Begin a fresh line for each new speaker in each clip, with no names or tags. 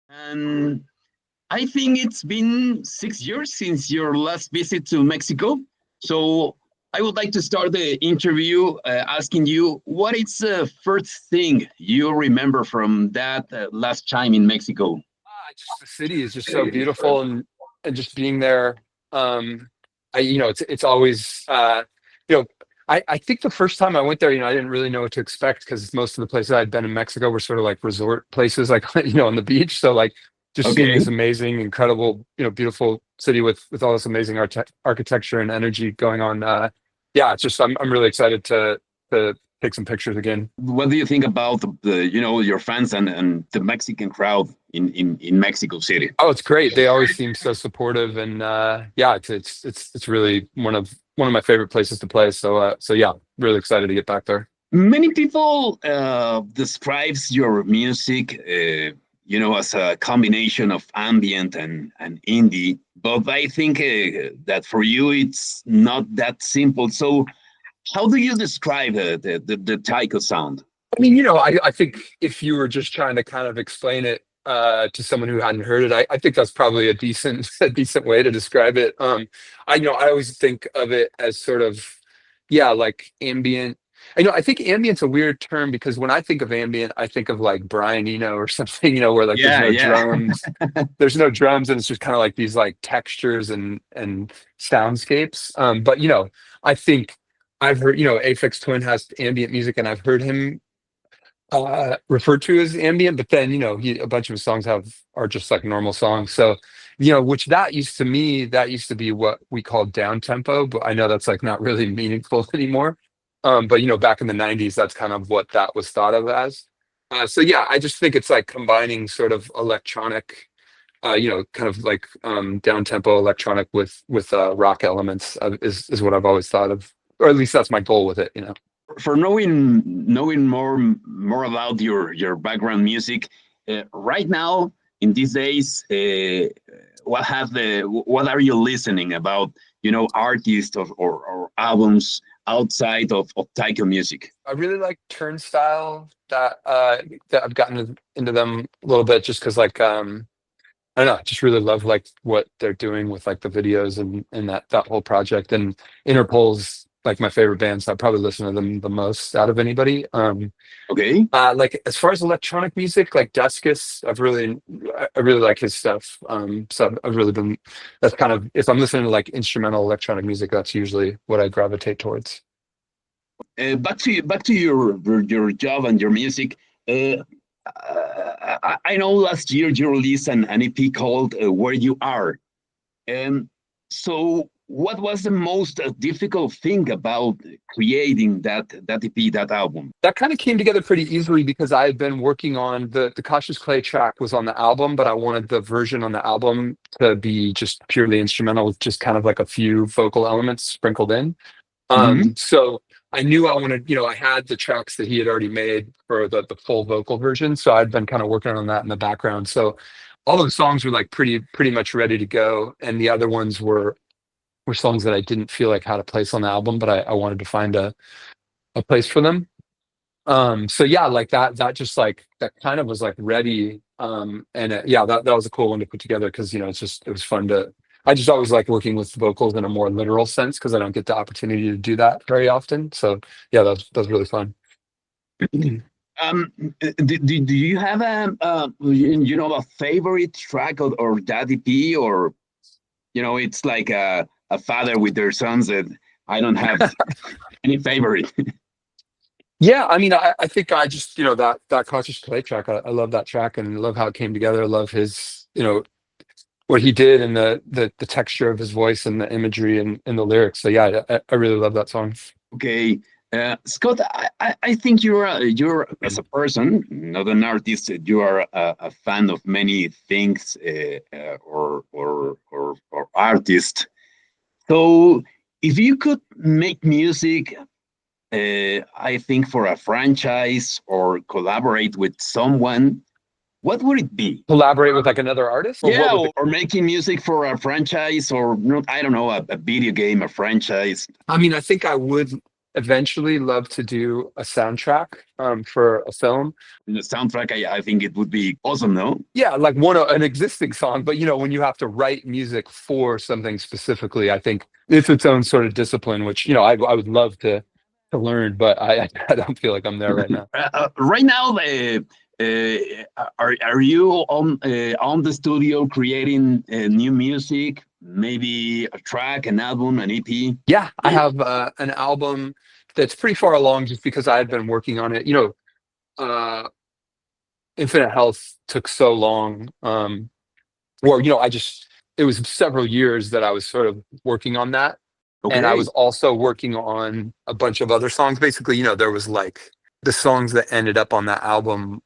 And I think it's been 6 years since your last visit to Mexico. So I would like to start the interview asking you what is the first thing you remember from that last time in Mexico?
Just the city is just so beautiful, and just being there. It's always you know I think the first time I went there, I didn't really know what to expect because most of the places I'd been in Mexico were sort of like resort places, like on the beach. So like just seeing
Okay.
this amazing, incredible, beautiful city with all this amazing architecture and energy going on. Yeah, it's just I'm really excited to take some pictures again.
What do you think about your fans and the Mexican crowd in Mexico City?
Oh, it's great. They always seem so supportive, and yeah, it's really one of my favorite places to play. So yeah, really excited to get back there.
Many people describes your music, as a combination of ambient and indie. But I think that for you it's not that simple. So, how do you describe the Tycho sound?
I mean, I think if you were just trying to kind of explain it to someone who hadn't heard it, I think that's probably a decent a decent way to describe it. I always think of it as sort of, yeah, like ambient. I think ambient's a weird term because when I think of ambient, I think of like Brian Eno or something, where like
Yeah, yeah.
there's no drums, and it's just kind of like these like textures and soundscapes. But I think I've heard, Aphex Twin has ambient music, and I've heard him referred to as ambient, but then a bunch of his songs are just like normal songs. So which that used to be what we called down tempo, but I know that's like not really meaningful anymore. But back in the 90s, that's kind of what that was thought of as. So yeah, I just think it's like combining sort of electronic, kind of like down tempo electronic with rock elements, is what I've always thought of, or at least that's my goal with it.
For knowing more about your background music, right now in these days, what are you listening about? Artists or albums outside of Taiko music.
I really like Turnstile. That I've gotten into them a little bit just because like I don't know, I just really love like what they're doing with like the videos and that whole project. And Interpol's like my favorite band, so I probably listen to them the most out of anybody.
Okay.
Like as far as electronic music, like Duskus, I really like his stuff. So I've really been, that's kind of, if I'm listening to like instrumental electronic music, that's usually what I gravitate towards.
Back to your job and your music. I know last year you released an EP called "Where You Are." So, what was the most difficult thing about creating that EP, that album?
That kind of came together pretty easily because I had been working on the Cautious Clay track was on the album, but I wanted the version on the album to be just purely instrumental with just kind of like a few vocal elements sprinkled in.
Hmm.
So I knew I wanted, I had the tracks that he had already made for the full vocal version. So I'd been kind of working on that in the background. So all of the songs were like pretty much ready to go. And the other ones were songs that I didn't feel like had a place on the album, but I wanted to find a place for them. So yeah, like that just like that kind of was like ready. And yeah, that was a cool one to put together because it was fun to. I just always like working with vocals in a more literal sense because I don't get the opportunity to do that very often. So yeah, that was really fun.
Um, do you have a favorite track or that EP, or it's like a father with their sons that I don't have any favorite.
Yeah, I mean, I think I just that Cautious Clay track. I love that track and love how it came together. I love his what he did and the texture of his voice and the imagery and the lyrics. So yeah, I really love that song.
Okay. Scott, I think you're as a person, not an artist. You are a fan of many things, or artists. So, if you could make music, I think for a franchise or collaborate with someone, what would it be?
Collaborate with like another artist, or
Yeah,
what would the
or making music for a franchise, or not, I don't know, a video game, a franchise.
I mean, I think I would. eventually love to do a soundtrack for a film.
In the soundtrack, I think it would be awesome, no?
Yeah, like an existing song, but when you have to write music for something specifically, I think it's its own sort of discipline, which I would love to learn, but I don't feel like I'm there right now.
Right now, are you on the studio creating new music? Maybe a track, an album, an EP?
Yeah, I have an album that's pretty far along, just because I had been working on it. Infinite Health took so long, or it was several years that I was sort of working on that.
Okay.
And I was also working on a bunch of other songs. Basically, there was like the songs that ended up on that album.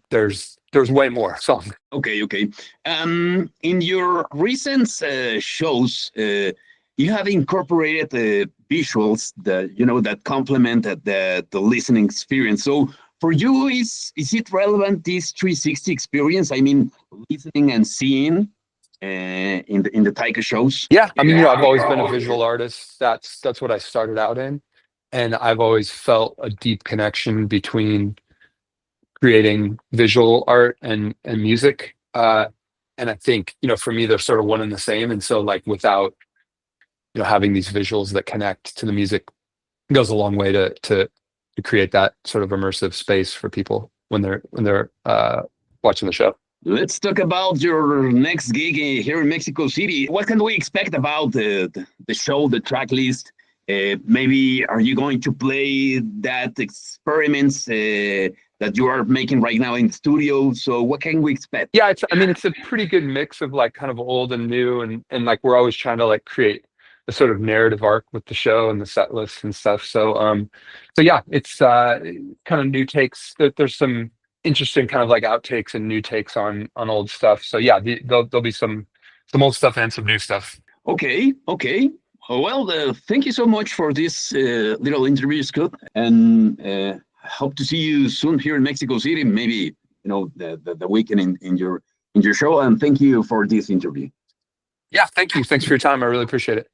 There's way more songs.
Okay. In your recent shows, you have incorporated the visuals that complement the listening experience. So for you, is it relevant, this 360 experience? I mean, listening and seeing in the Tycho shows?
Yeah, I mean, I've always been a visual artist. That's what I started out in, and I've always felt a deep connection between creating visual art and music. And I think for me, they're sort of one and the same. And so, like, without having these visuals that connect to the music, goes a long way to create that sort of immersive space for people when they're watching the show.
Let's talk about your next gig here in Mexico City. What can we expect about the show, the track list? Maybe are you going to play that experiments that you are making right now in the studio? So what can we expect?
Yeah, it's a pretty good mix of like kind of old and new, and like we're always trying to like create a sort of narrative arc with the show and the set list and stuff. So yeah, it's kind of new takes. There's some interesting kind of like outtakes and new takes on old stuff. So yeah, there'll be some old stuff and some new stuff.
Okay. Well, thank you so much for this little interview, Scott, and hope to see you soon here in Mexico City. Maybe the weekend in your show. And thank you for this interview.
Yeah, thank you. Thanks for your time. I really appreciate it.